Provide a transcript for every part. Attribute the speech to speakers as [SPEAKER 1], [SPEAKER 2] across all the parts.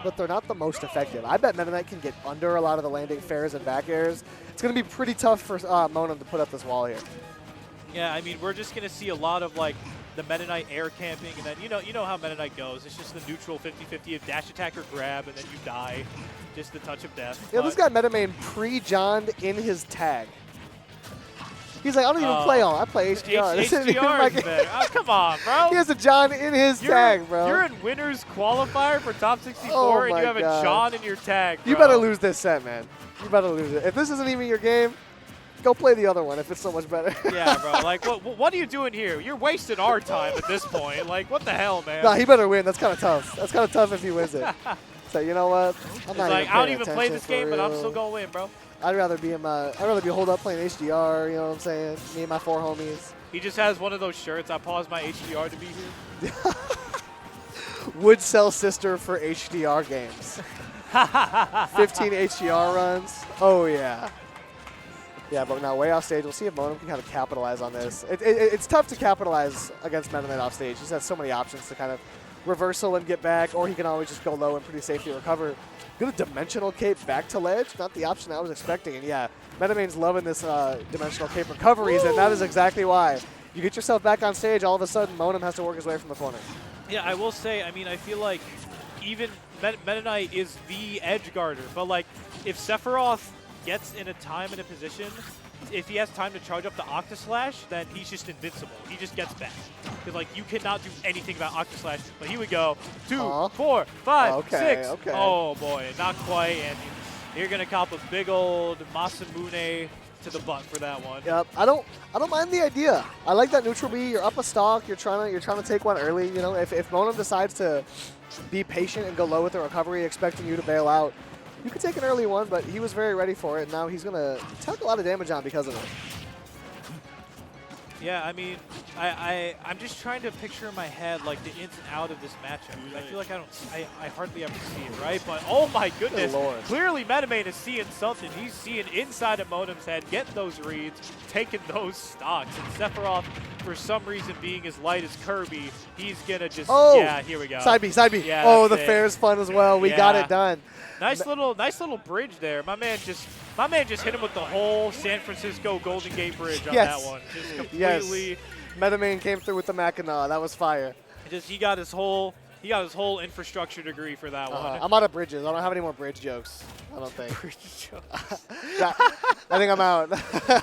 [SPEAKER 1] but they're not the most effective. I bet Meta Knight can get under a lot of the landing fairs and back airs. It's going to be pretty tough for Monem to put up this wall here.
[SPEAKER 2] Yeah, I mean, we're just going to see a lot of, like, the Meta Knight air camping, and then you know how Meta Knight goes. It's just the neutral 50-50 of dash attack or grab, and then you die. Just the touch of death.
[SPEAKER 1] Yeah, this guy Meta Main pre-John'd in his tag. He's like, I don't even play on. I play HDR.
[SPEAKER 2] HDR is better. Oh, come on, bro.
[SPEAKER 1] He has a John in his tag, bro.
[SPEAKER 2] You're in winners qualifier for top 64,
[SPEAKER 1] oh
[SPEAKER 2] and you have
[SPEAKER 1] God.
[SPEAKER 2] a John in your tag, bro.
[SPEAKER 1] You better lose this set, man. You better lose it. If this isn't even your game, go play the other one if it's so much better.
[SPEAKER 2] Yeah, bro. Like, what are you doing here? You're wasting our time at this point. Like, what the hell, man?
[SPEAKER 1] Nah, he better win. That's kind of tough. That's kind of tough if he wins it. So you know what? I'm not
[SPEAKER 2] like,
[SPEAKER 1] even
[SPEAKER 2] I don't even play this game, but I'm still gonna win, bro.
[SPEAKER 1] I'd rather be holed up playing HDR. You know what I'm saying? Me and my 4 homies.
[SPEAKER 2] He just has one of those shirts. I paused my HDR to be here.
[SPEAKER 1] Would sell sister for HDR games. 15 HDR runs. Oh yeah. Yeah, but now way off stage. We'll see if Monem can kind of capitalize on this. It's tough to capitalize against Meta Knight off stage. He just has so many options to kind of reversal and get back, or he can always just go low and pretty safely recover. Good dimensional cape back to ledge. Not the option I was expecting. And yeah, Meta Main's loving this dimensional cape recoveries, and that is exactly why. You get yourself back on stage, all of a sudden Monem has to work his way from the corner.
[SPEAKER 2] Yeah, I will say, I mean, I feel like even Meta Knight is the edge guarder, but like if Sephiroth gets in a time and a position, if he has time to charge up the Octaslash, then he's just invincible. He just gets back. Because, like, you cannot do anything about Octaslash. But he would go 2, 4, 5, 6.
[SPEAKER 1] Okay.
[SPEAKER 2] Oh, boy. Not quite. And you're going to cop a big old Masamune to the butt for that one.
[SPEAKER 1] Yep. I don't mind the idea. I like that neutral B. You're up a stock. You're trying to take one early. You know, if Monem decides to be patient and go low with the recovery, expecting you to bail out, you could take an early one, but he was very ready for it, and now he's going to take a lot of damage on because of it.
[SPEAKER 2] Yeah, I mean, I'm just trying to picture in my head, like, the ins and out of this matchup. I feel like I hardly ever see it, right? But, oh my goodness,
[SPEAKER 1] Lord.
[SPEAKER 2] Clearly Meta Main is seeing something. He's seeing inside of Monem's head, getting those reads, taking those stocks. And Sephiroth, for some reason, being as light as Kirby, he's going to just, yeah, here we go.
[SPEAKER 1] Side B.
[SPEAKER 2] Yeah,
[SPEAKER 1] oh, the fair's fun as well. We got it done.
[SPEAKER 2] Nice little bridge there. My man just hit him with the whole San Francisco Golden Gate Bridge on that one. Just completely.
[SPEAKER 1] Yes. Meta Main came through with the Mackinac. That was fire.
[SPEAKER 2] He got his whole infrastructure degree for that one.
[SPEAKER 1] I'm out of bridges. I don't have any more bridge jokes. I don't think.
[SPEAKER 2] Bridge jokes.
[SPEAKER 1] I think I'm out.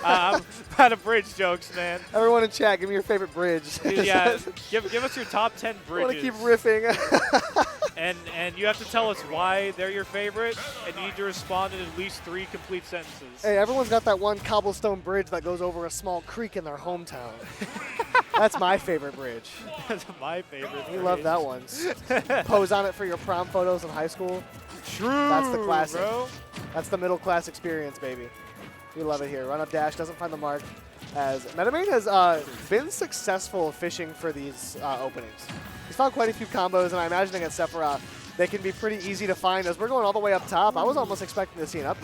[SPEAKER 2] I'm out of bridge jokes, man.
[SPEAKER 1] Everyone in chat, give me your favorite bridge.
[SPEAKER 2] Yeah, give us your top 10 bridges.
[SPEAKER 1] I want to keep riffing.
[SPEAKER 2] And you have to tell us why they're your favorite, and you need to respond in at least 3 complete sentences.
[SPEAKER 1] Hey, everyone's got that one cobblestone bridge that goes over a small creek in their hometown. That's my favorite bridge.
[SPEAKER 2] That's my favorite.
[SPEAKER 1] You love that one. Pose on it for your prom photos in high school.
[SPEAKER 2] True.
[SPEAKER 1] That's the classic.
[SPEAKER 2] Bro.
[SPEAKER 1] That's the middle class experience, baby. We love it here. Run up dash, doesn't find the mark. As Meta Main has been successful fishing for these openings. He's found quite a few combos, and I imagine against Sephiroth, they can be pretty easy to find. As we're going all the way up top, I was almost expecting to see an up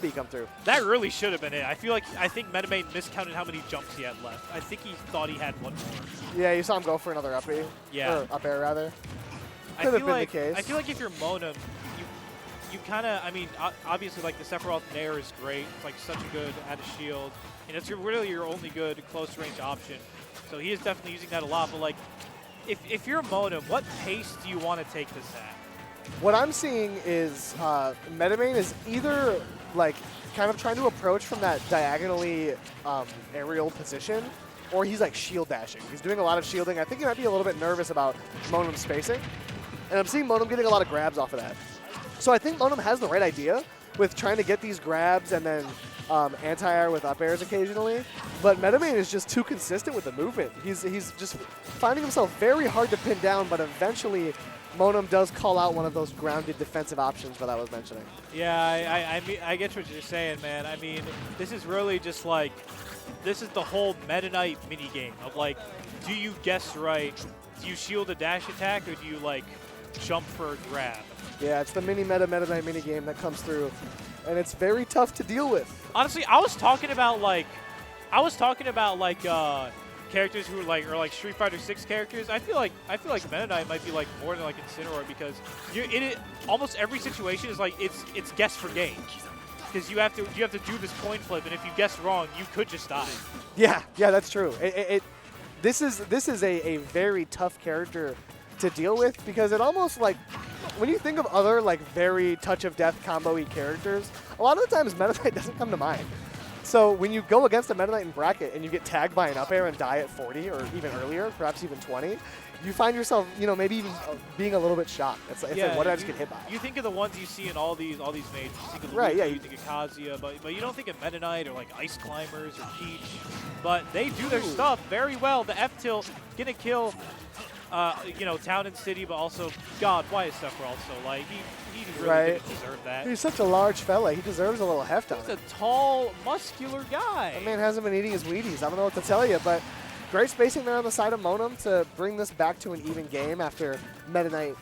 [SPEAKER 1] B come through.
[SPEAKER 2] That really should have been it. I think Meta Main miscounted how many jumps he had left. I think he thought he had one more.
[SPEAKER 1] Yeah, you saw him go for another up B.
[SPEAKER 2] Yeah.
[SPEAKER 1] Or up air, rather.
[SPEAKER 2] Could have
[SPEAKER 1] been the case.
[SPEAKER 2] I feel like if you're Monem, you kind of, I mean, obviously, like, the Sephiroth Nair is great. It's, like, such a good add a shield. And it's really your only good close-range option. So he is definitely using that a lot. But, like, if you're Monem, what pace do you want to take this at?
[SPEAKER 1] What I'm seeing is Meta Main is either, like, kind of trying to approach from that diagonally aerial position, or he's, like, shield dashing. He's doing a lot of shielding. I think he might be a little bit nervous about Monem's spacing. And I'm seeing Monem getting a lot of grabs off of that. So I think Monem has the right idea with trying to get these grabs and then anti-air with up airs occasionally. But Meta Main is just too consistent with the movement. He's just finding himself very hard to pin down, but eventually Monem does call out one of those grounded defensive options that I was mentioning.
[SPEAKER 2] Yeah, I get what you're saying, man. I mean, this is really just like, this is the whole Meta Knight minigame of, like, do you guess right? Do you shield a dash attack, or do you, like, jump for a grab?
[SPEAKER 1] Yeah, it's the Meta Knight mini game that comes through, and it's very tough to deal with.
[SPEAKER 2] Honestly, I was talking about like characters who are like Street Fighter 6 characters, I feel like Meta Knight might be like more than like Incineroar, because you're in it. Almost every situation is like it's guess for game, because you have to do this coin flip, and if you guess wrong, you could just die.
[SPEAKER 1] Yeah, that's true. This is a very tough character to deal with, because it almost like, when you think of other like very touch of death combo-y characters, a lot of the times Meta Knight doesn't come to mind. So when you go against a Meta Knight in bracket and you get tagged by an up air and die at 40 or even earlier, perhaps even 20, you find yourself, maybe even being a little bit shocked. It's like, what did I just get hit by?
[SPEAKER 2] You think of the ones you see in all these majors. You think of you think of Kazuya, but you don't think of Meta Knight or like Ice Climbers or Peach. But they do their stuff very well. The F tilt gonna kill, Town and City, but also, God, why is Sephiroth so light? He really didn't deserve that.
[SPEAKER 1] He's such a large fella. He deserves a little heft on
[SPEAKER 2] He's
[SPEAKER 1] it.
[SPEAKER 2] a tall, muscular guy.
[SPEAKER 1] That man hasn't been eating his Wheaties. I don't know what to tell you, but great spacing there on the side of Monem to bring this back to an even game after Meta Main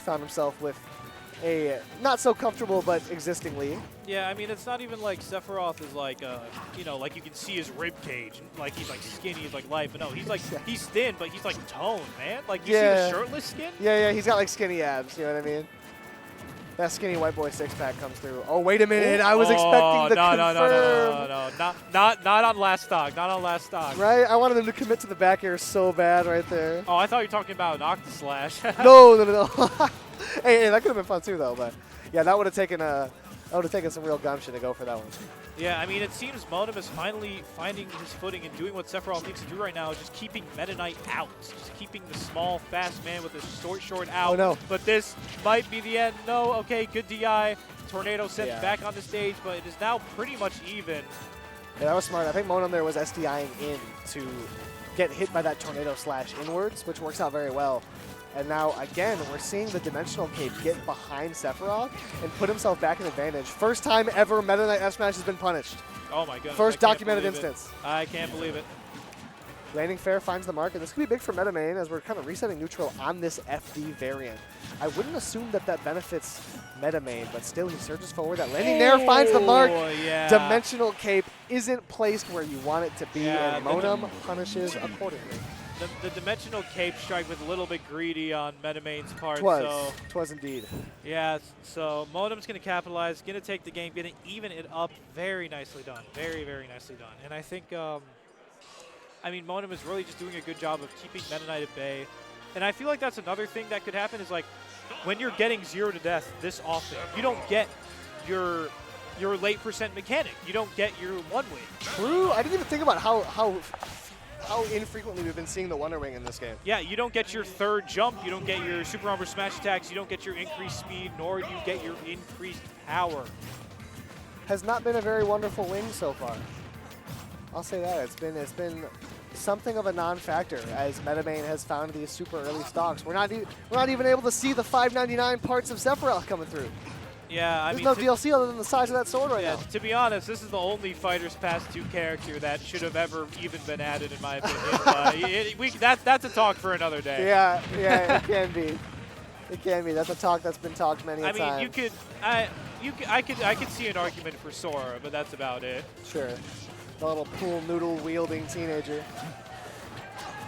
[SPEAKER 1] found himself with a not so comfortable but existing lead.
[SPEAKER 2] Yeah, I mean, it's not even like Sephiroth is like, like you can see his rib cage, like he's like skinny, he's like light, but no, he's like he's thin, but he's like toned, man. Like you see the shirtless skin.
[SPEAKER 1] Yeah, he's got like skinny abs. You know what I mean? That skinny white boy six-pack comes through. Oh, wait a minute. I was expecting the confirm.
[SPEAKER 2] No. Not on last stock. Not on last stock.
[SPEAKER 1] Right? I wanted him to commit to the back air so bad right there.
[SPEAKER 2] Oh, I thought you were talking about an Octaslash.
[SPEAKER 1] No. hey, that could have been fun too, though. But yeah, that would have taken some real gumption to go for that one.
[SPEAKER 2] Yeah, I mean, it seems Monem is finally finding his footing and doing what Sephiroth needs to do right now, just keeping Meta Knight out. Just keeping the small, fast man with a short out.
[SPEAKER 1] Oh, no.
[SPEAKER 2] But this might be the end. No, okay, good DI. Tornado sent back on the stage, but it is now pretty much even.
[SPEAKER 1] Yeah, that was smart. I think Monem there was SDIing in to get hit by that Tornado Slash inwards, which works out very well. And now, again, we're seeing the Dimensional Cape get behind Sephiroth and put himself back in advantage. First time ever Meta Knight F Smash has been punished.
[SPEAKER 2] Oh, my goodness.
[SPEAKER 1] First documented instance.
[SPEAKER 2] I can't believe it.
[SPEAKER 1] Landing fair finds the mark, and this could be big for Meta Main as we're kind of resetting neutral on this FD variant. I wouldn't assume that benefits Meta Main, but still he surges forward. That landing there finds the mark.
[SPEAKER 2] Yeah.
[SPEAKER 1] Dimensional Cape isn't placed where you want it to be, and Monem punishes accordingly.
[SPEAKER 2] The Dimensional Cape strike was a little bit greedy on Meta Main's part.
[SPEAKER 1] Twas indeed.
[SPEAKER 2] Yeah, so Monem's going to capitalize, going to take the game, going to even it up. Very nicely done. Very, very nicely done. And I think, Monem is really just doing a good job of keeping Meta Knight at bay. And I feel like that's another thing that could happen is, like, when you're getting 0 to death this often, you don't get your late percent mechanic. You don't get your one win.
[SPEAKER 1] True. I didn't even think about how infrequently we've been seeing the Wonder Wing in this game.
[SPEAKER 2] Yeah, you don't get your third jump, you don't get your super armor smash attacks, you don't get your increased speed, nor do you get your increased power.
[SPEAKER 1] Has not been a very wonderful wing so far. I'll say that. It's been something of a non-factor as Meta Main has found these super early stocks. We're not even able to see the 599 parts of Sephiroth coming through.
[SPEAKER 2] Yeah,
[SPEAKER 1] There's no DLC other than the size of that sword right now.
[SPEAKER 2] To be honest, this is the only Fighters Pass 2 character that should have ever even been added, in my opinion. That's a talk for another day.
[SPEAKER 1] Yeah, it can be. It can be. That's a talk that's been talked many a time.
[SPEAKER 2] I could see an argument for Sora, but that's about it.
[SPEAKER 1] Sure. The little pool noodle wielding teenager.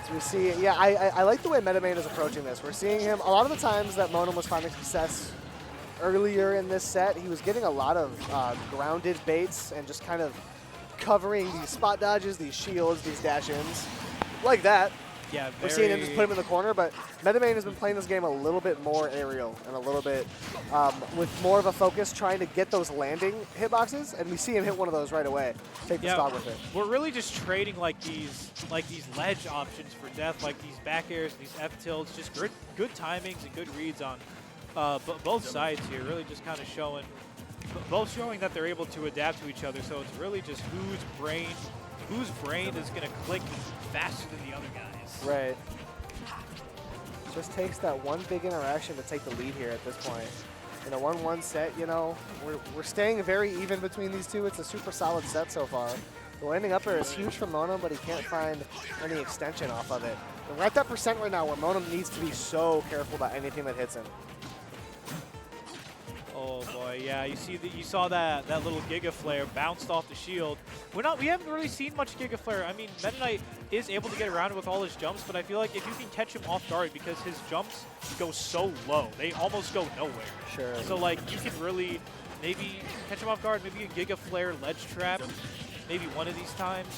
[SPEAKER 1] So we see, yeah, I like the way Meta Main is approaching this. We're seeing him, a lot of the times that Monem was finding success earlier in this set, he was getting a lot of grounded baits and just kind of covering these spot dodges, these shields, these dash-ins, like that.
[SPEAKER 2] Yeah,
[SPEAKER 1] we're seeing him just put him in the corner, but Meta Main has been playing this game a little bit more aerial and a little bit with more of a focus trying to get those landing hitboxes, and we see him hit one of those right away. Take the stock with it.
[SPEAKER 2] We're really just trading like these ledge options for death, like these back airs, these F tilts, just good timings and good reads on both sides here, really just kind of showing that they're able to adapt to each other. So it's really just whose brain is going to click faster than the other guys.
[SPEAKER 1] Right. Just takes that one big interaction to take the lead here at this point. In a 1-1 set, we're staying very even between these two. It's a super solid set so far. The landing up air is huge for Monem, but he can't find any extension off of it. And we're at that percent right now where Monem needs to be so careful about anything that hits him.
[SPEAKER 2] Oh boy, yeah. You saw that little Giga Flare bounced off the shield. We haven't really seen much Giga Flare. I mean, Meta Knight is able to get around with all his jumps, but I feel like if you can catch him off guard, because his jumps go so low, they almost go nowhere.
[SPEAKER 1] Sure.
[SPEAKER 2] So like you can really maybe catch him off guard, maybe a Giga Flare ledge trap, maybe one of these times,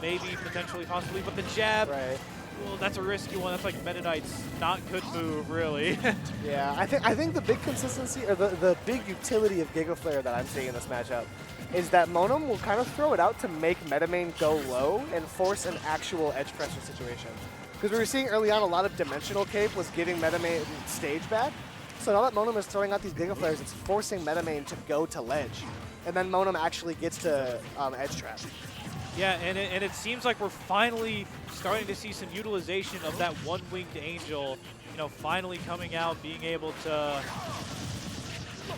[SPEAKER 2] maybe potentially possibly, but the jab.
[SPEAKER 1] Right.
[SPEAKER 2] Well, that's a risky one. That's like Meta Knight's not good move, really.
[SPEAKER 1] Yeah, I think the big consistency, or the big utility of Giga Flare that I'm seeing in this matchup is that Monem will kind of throw it out to make Metamain go low and force an actual edge pressure situation. Because we were seeing early on a lot of dimensional cape was getting Metamain stage back. So now that Monem is throwing out these Giga Flares, it's forcing Metamain to go to ledge. And then Monem actually gets to edge trap.
[SPEAKER 2] Yeah, and it seems like we're finally starting to see some utilization of that one-winged angel, you know, finally coming out, being able to,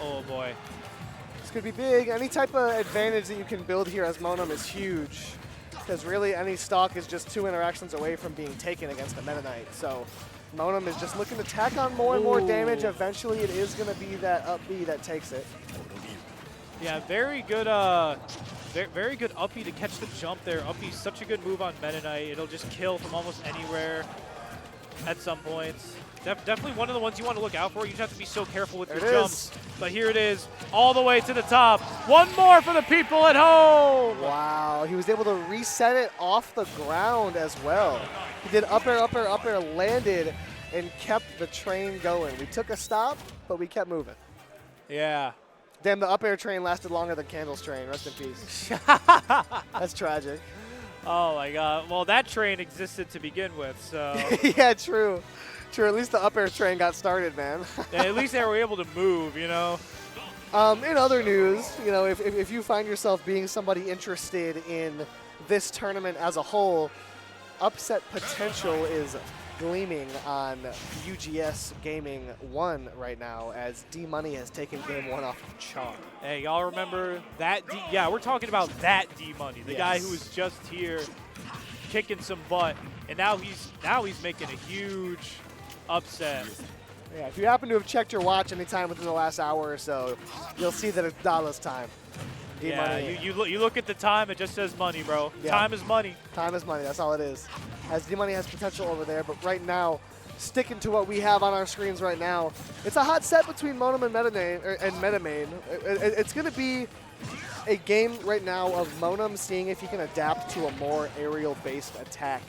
[SPEAKER 2] oh boy.
[SPEAKER 1] This could be big. Any type of advantage that you can build here as Monem is huge, because really any stock is just 2 interactions away from being taken against a Meta Knight. So Monem is just looking to tack on more and more damage. Eventually it is going to be that up B that takes it.
[SPEAKER 2] Yeah, very good very good up B to catch the jump there. Up B's such a good move on Meta Knight. It'll just kill from almost anywhere at some points. Definitely one of the ones you want to look out for. You just have to be so careful with your jumps. But here it is, all the way to the top. One more for the people at home.
[SPEAKER 1] Wow, he was able to reset it off the ground as well. He did up air, up air, up air, landed, and kept the train going. We took a stop, but we kept moving.
[SPEAKER 2] Yeah.
[SPEAKER 1] Damn, the up air train lasted longer than Candle's train. Rest in peace. That's tragic.
[SPEAKER 2] Oh my god. Well, that train existed to begin with, so.
[SPEAKER 1] Yeah, true. True, at least the up air train got started, man.
[SPEAKER 2] Yeah, at least they were able to move, you know.
[SPEAKER 1] In other news, you know, if you find yourself being somebody interested in this tournament as a whole, upset potential is gleaming on UGS Gaming 1 right now, as D-Money has taken game 1 off of Char.
[SPEAKER 2] Hey, y'all remember that? Yeah, we're talking about that D-Money, the guy who was just here kicking some butt, and now he's making a huge upset.
[SPEAKER 1] Yeah, if you happen to have checked your watch anytime within the last hour or so, you'll see that it's Dallas time.
[SPEAKER 2] D-Money. Yeah, you look at the time, it just says money, bro. Yeah. Time is money.
[SPEAKER 1] Time is money, that's all it is. As D-Money has potential over there, but right now, sticking to what we have on our screens right now, it's a hot set between Monem and Metamain. It's going to be a game right now of Monem seeing if he can adapt to a more aerial-based attack,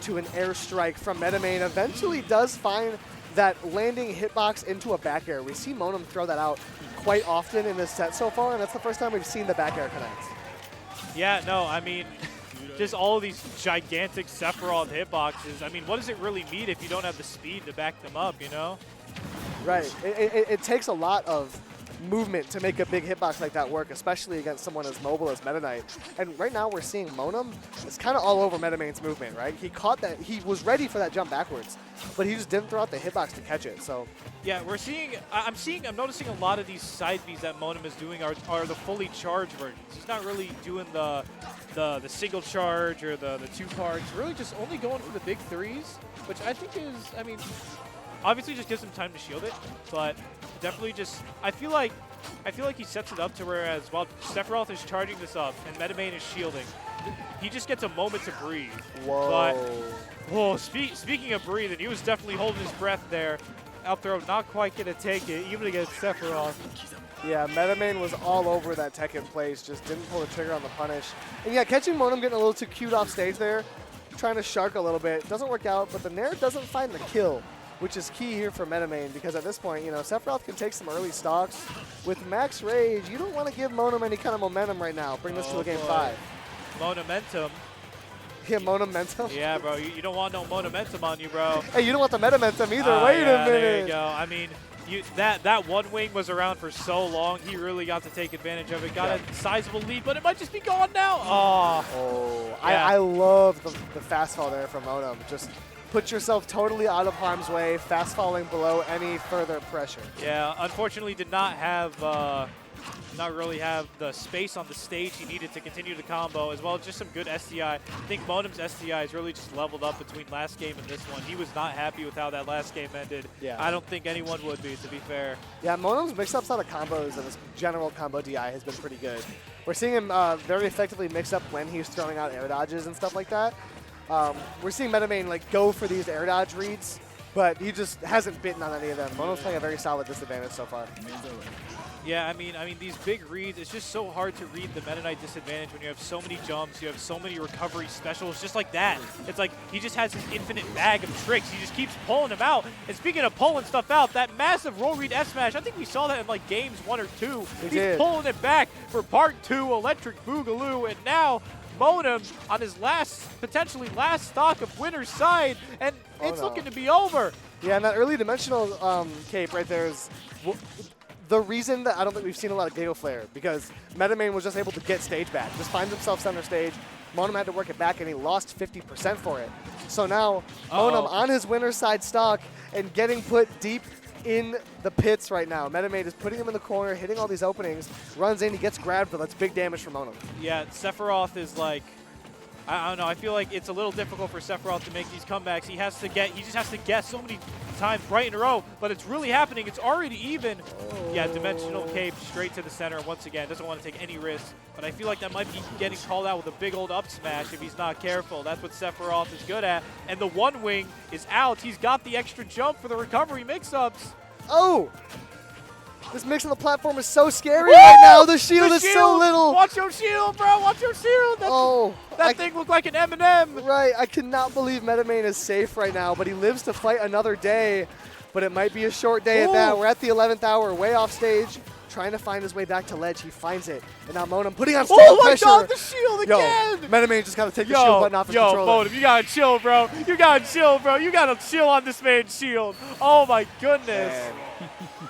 [SPEAKER 1] to an airstrike from Metamain. Eventually does find that landing hitbox into a back air. We see Monem throw that out quite often in this set so far, and that's the first time we've seen the back air connect.
[SPEAKER 2] Yeah, no, I mean, just all of these gigantic Sephiroth hitboxes. I mean, what does it really mean if you don't have the speed to back them up, you know?
[SPEAKER 1] Right. It takes a lot of movement to make a big hitbox like that work, especially against someone as mobile as Meta Knight. And right now we're seeing Monem is kind of all over Metamain's movement, right? He caught that, he was ready for that jump backwards, but he just didn't throw out the hitbox to catch it, so. Yeah,
[SPEAKER 2] we're seeing, I'm noticing a lot of these side Bs that Monem is doing are the fully charged versions. He's not really doing the single charge or the 2 parts, really just only going for the big 3s, which I think is, I mean, obviously just gives him time to shield it, but definitely just, I feel like he sets it up to whereas while Sephiroth is charging this up and Metamain is shielding, he just gets a moment to breathe.
[SPEAKER 1] Whoa.
[SPEAKER 2] But, whoa, speaking of breathing, he was definitely holding his breath there. Out throw, not quite going to take it, even against Sephiroth.
[SPEAKER 1] Yeah, Metamain was all over that tech in place, just didn't pull the trigger on the punish. And yeah, catching Monem getting a little too cute off stage there, trying to shark a little bit, doesn't work out, but the Nair doesn't find the kill, which is key here for Metamain, because at this point, you know, Sephiroth can take some early stocks. With max rage, you don't want to give Monem any kind of momentum right now. Bring this to a game 5.
[SPEAKER 2] Monementum.
[SPEAKER 1] Yeah, Monementum?
[SPEAKER 2] Yeah, bro, you don't want no Monementum on you, bro.
[SPEAKER 1] Hey, you don't want the Metamentum either. Wait a minute.
[SPEAKER 2] There you go. I mean, that one wing was around for so long. He really got to take advantage of it. Got a sizable lead, but it might just be gone now. Oh.
[SPEAKER 1] Yeah. I love the fast fall there from Monem. Just put yourself totally out of harm's way, fast falling below any further pressure.
[SPEAKER 2] Yeah, unfortunately did not have, not really have the space on the stage he needed to continue the combo, as well as just some good SDI. I think Monem's SDI has really just leveled up between last game and this one. He was not happy with how that last game ended.
[SPEAKER 1] Yeah.
[SPEAKER 2] I don't think anyone would be, to be fair.
[SPEAKER 1] Yeah, Monem's mix-ups out of combos and his general combo DI has been pretty good. We're seeing him very effectively mix up when he's throwing out air dodges and stuff like that. We're seeing MetaMain like go for these air dodge reads, but he just hasn't bitten on any of them. Monem's playing a very solid disadvantage so far.
[SPEAKER 2] Yeah, I mean, these big reads, it's just so hard to read the Meta Knight disadvantage when you have so many jumps, you have so many recovery specials, just like that. It's like he just has this infinite bag of tricks. He just keeps pulling them out. And speaking of pulling stuff out, that massive roll read S smash, I think we saw that in like games 1 or 2. He's pulling it back for part 2, Electric Boogaloo, and now Monem on his potentially last stock of winner's side, and it's looking to be over.
[SPEAKER 1] Yeah, and that early dimensional cape right there is the reason that I don't think we've seen a lot of Giggle Flare, because MetaMain was just able to get stage back, just finds himself center stage. Monem had to work it back, and he lost 50% for it. So now Monem on his winner's side stock and getting put deep in the pits right now. MetaMaid is putting him in the corner, hitting all these openings, runs in, he gets grabbed, but that's big damage for Monem.
[SPEAKER 2] Yeah, Sephiroth is like, I don't know, I feel like it's a little difficult for Sephiroth to make these comebacks. He just has to guess so many times right in a row, but it's really happening. It's already even. Yeah, dimensional cape straight to the center once again. Doesn't want to take any risks, but I feel like that might be getting called out with a big old up smash if he's not careful. That's what Sephiroth is good at, and the one wing is out. He's got the extra jump for the recovery mix-ups.
[SPEAKER 1] Oh! This mix on the platform is so scary right now. The shield is so little.
[SPEAKER 2] Watch your shield, bro. Watch your shield. That thing looked like an M&M.
[SPEAKER 1] Right. I cannot believe MetaMain is safe right now, but he lives to fight another day. But it might be a short day at that. We're at the 11th hour, way off stage, trying to find his way back to ledge. He finds it. And now Monem putting on strong pressure.
[SPEAKER 2] Oh my God, the shield again.
[SPEAKER 1] Yo, MetaMain just got to take the shield button off his controller.
[SPEAKER 2] Monem, you got to chill, bro. You got to chill, bro. You got to chill on this man's shield. Oh, my goodness.
[SPEAKER 1] Man.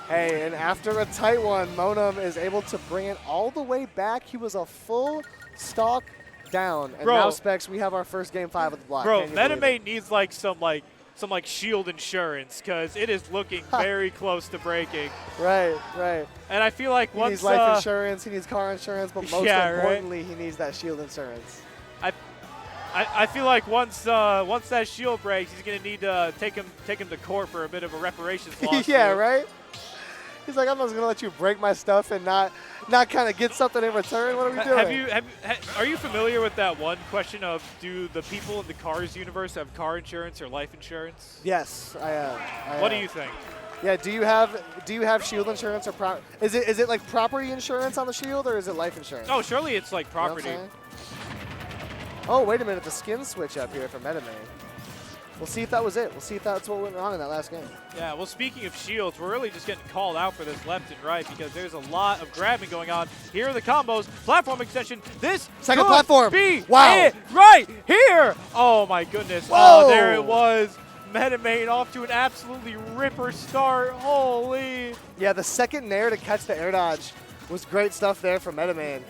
[SPEAKER 1] Hey, and after a tight one, Monem is able to bring it all the way back. He was a full stock down. And now, Specs, we have our first game 5 of the block.
[SPEAKER 2] Bro, MetaMain needs like some shield insurance, because it is looking very close to breaking.
[SPEAKER 1] Right, right.
[SPEAKER 2] And I feel like
[SPEAKER 1] he needs life insurance, he needs car insurance, but most importantly, he needs that shield insurance.
[SPEAKER 2] I feel like once that shield breaks, he's gonna need to take him to court for a bit of a reparations lawsuit.
[SPEAKER 1] Yeah, right. He's like, I'm not gonna let you break my stuff and not kind of get something in return. What are we doing?
[SPEAKER 2] Are you familiar with that one question of, do the people in the Cars universe have car insurance or life insurance?
[SPEAKER 1] Yes, I am.
[SPEAKER 2] What do you think?
[SPEAKER 1] Yeah, do you have shield insurance or is it like property insurance on the shield, or is it life insurance?
[SPEAKER 2] Oh, surely it's like property.
[SPEAKER 1] You know oh, wait a minute, the skin switch up here for MetaMain. We'll see if that was it. We'll see if that's what went on in that last game.
[SPEAKER 2] Yeah, well, speaking of shields, we're really just getting called out for this left and right, because there's a lot of grabbing going on. Here are the combos. Platform extension. This
[SPEAKER 1] second
[SPEAKER 2] could
[SPEAKER 1] platform.
[SPEAKER 2] Be
[SPEAKER 1] wow.
[SPEAKER 2] It right here. Oh, my goodness.
[SPEAKER 1] Whoa.
[SPEAKER 2] Oh, there it was. MetaMain off to an absolutely ripper start. Holy.
[SPEAKER 1] Yeah, the second nair to catch the air dodge was great stuff there from MetaMain.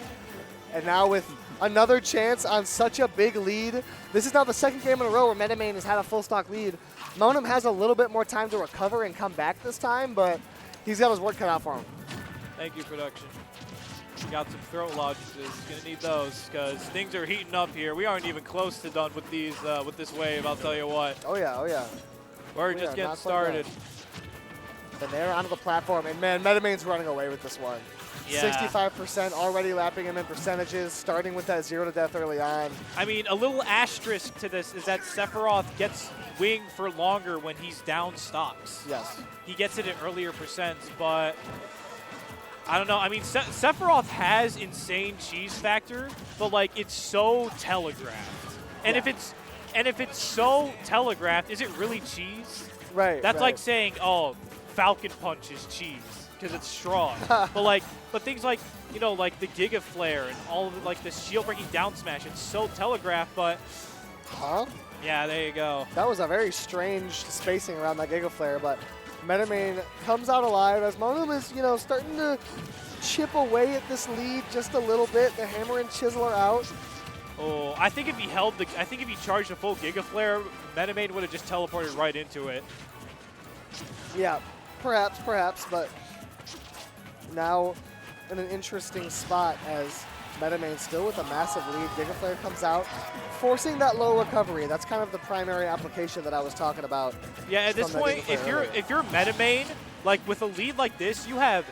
[SPEAKER 1] And now with another chance on such a big lead. This is now the second game in a row where MetaMain has had a full stock lead. Monem has a little bit more time to recover and come back this time, but he's got his work cut out for him.
[SPEAKER 2] Thank you, production. We got some throat lozenges. Gonna need those, because things are heating up here. We aren't even close to done with these with this wave, I'll tell you what.
[SPEAKER 1] Oh yeah, oh yeah.
[SPEAKER 2] We're just getting started.
[SPEAKER 1] The nair onto the platform, and man, MetaMain's running away with this one.
[SPEAKER 2] Yeah.
[SPEAKER 1] 65% already lapping him in percentages, starting with that 0 to death early on.
[SPEAKER 2] I mean, a little asterisk to this is that Sephiroth gets wing for longer when he's down stocks.
[SPEAKER 1] Yes.
[SPEAKER 2] He gets it at earlier percents, but I don't know. I mean, Sephiroth has insane cheese factor, but like it's so telegraphed. And if it's so telegraphed, is it really cheese?
[SPEAKER 1] Right.
[SPEAKER 2] That's like saying, oh, Falcon Punch is cheese, because it's strong. but things like, you know, like the Giga Flare and all of it, like the shield breaking down smash, it's so telegraphed, but yeah, there you go.
[SPEAKER 1] That was a very strange spacing around that Giga Flare, but MetaMain comes out alive as Monem is, you know, starting to chip away at this lead just a little bit. The hammer and chisel are out.
[SPEAKER 2] Oh, I think if he charged a full Giga Flare, Menemane would have just teleported right into it.
[SPEAKER 1] Yeah, perhaps, but now in an interesting spot as Menemane still with a massive lead. Giga Flare comes out, forcing that low recovery. That's kind of the primary application that I was talking about.
[SPEAKER 2] Yeah, at this point, if you're Menemane, like with a lead like this, you have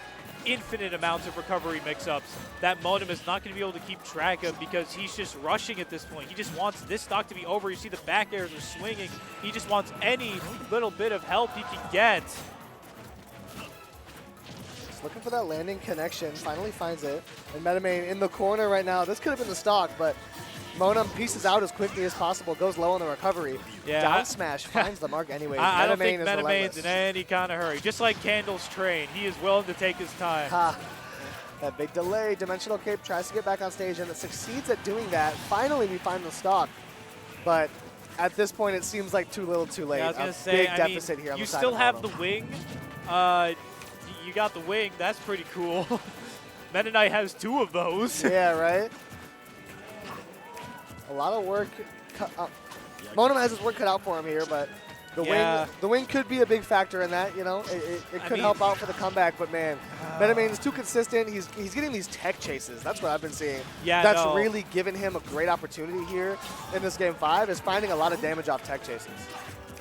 [SPEAKER 2] infinite amounts of recovery mix-ups that Monem is not going to be able to keep track of because he's just rushing at this point. He just wants this stock to be over. You see the back airs are swinging. He just wants any little bit of help he can get.
[SPEAKER 1] Just looking for that landing connection, finally finds it. And Menemane in the corner right now. This could have been the stock, but Monem pieces out as quickly as possible, goes low on the recovery.
[SPEAKER 2] Yeah,
[SPEAKER 1] Down smash finds the mark anyways.
[SPEAKER 2] I don't think Menemane's
[SPEAKER 1] relentless.
[SPEAKER 2] in any kind of hurry. Just like Candle's train, he is willing to take his time.
[SPEAKER 1] Ha. That big delay. Dimensional Cape tries to get back on stage and it succeeds at doing that. Finally, we find the stock. But at this point, it seems like too little too late.
[SPEAKER 2] Yeah, I was going to say,
[SPEAKER 1] big deficit here on
[SPEAKER 2] you
[SPEAKER 1] the side
[SPEAKER 2] still
[SPEAKER 1] of
[SPEAKER 2] have the
[SPEAKER 1] Monem.
[SPEAKER 2] wing. You got the wing. That's pretty cool. Meta Knight has 2 of those.
[SPEAKER 1] Yeah, right? A lot of work. Monem has his work cut out for him here, but the wing could be a big factor in that. You know, it could help out for the comeback. But man, Menemane is too consistent. He's getting these tech chases. That's what I've been seeing.
[SPEAKER 2] Yeah,
[SPEAKER 1] that's really given him a great opportunity here in this game 5. Is finding a lot of damage off tech chases.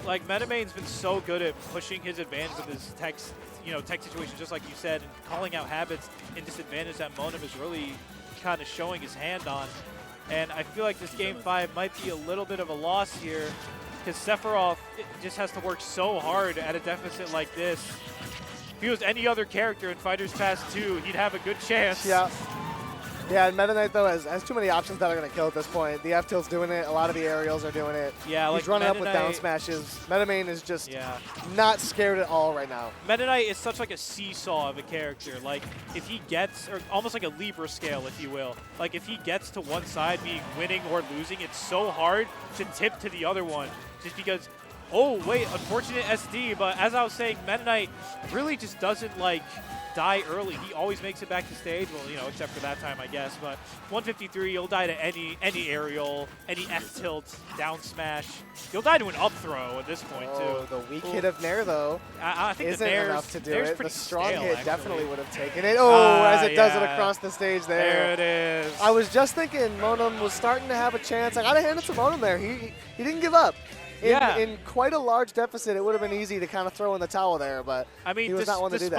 [SPEAKER 2] Like Menemane's been so good at pushing his advantage with his tech situations, just like you said, and calling out habits and disadvantage that Monem is really kind of showing his hand on. And I feel like this game 5 might be a little bit of a loss here because Sephiroth just has to work so hard at a deficit like this. If he was any other character in Fighters Pass 2, he'd have a good chance.
[SPEAKER 1] Yeah. Yeah, and Meta Knight, though, has too many options that are going to kill at this point. The F-tilt's doing it. A lot of the aerials are doing it.
[SPEAKER 2] Yeah,
[SPEAKER 1] he's
[SPEAKER 2] like
[SPEAKER 1] running up with
[SPEAKER 2] Meta
[SPEAKER 1] down
[SPEAKER 2] Knight,
[SPEAKER 1] smashes. Menemane is just not scared at all right now.
[SPEAKER 2] Meta Knight is such like a seesaw of a character. Like, if he gets, or almost like a Libra scale, if you will. Like, if he gets to one side being winning or losing, it's so hard to tip to the other one. Just because, oh, wait, unfortunate SD. But as I was saying, Meta Knight really just doesn't, like, die early. He always makes it back to stage. Well, you know, except for that time, I guess. But 153, he'll die to any aerial, any F-tilt, down smash. He'll die to an up throw at this point, too.
[SPEAKER 1] The weak hit of Nair, though,
[SPEAKER 2] I think
[SPEAKER 1] isn't enough to do it. The strong
[SPEAKER 2] stale,
[SPEAKER 1] hit
[SPEAKER 2] actually.
[SPEAKER 1] definitely would have taken it. Oh, as it does it across the stage there.
[SPEAKER 2] There it is.
[SPEAKER 1] I was just thinking Monem was starting to have a chance. I got to hand it to Monem there. He didn't give up. In quite a large deficit, it would have been easy to kind of throw in the towel there, but
[SPEAKER 2] I mean,
[SPEAKER 1] he was not one to do that.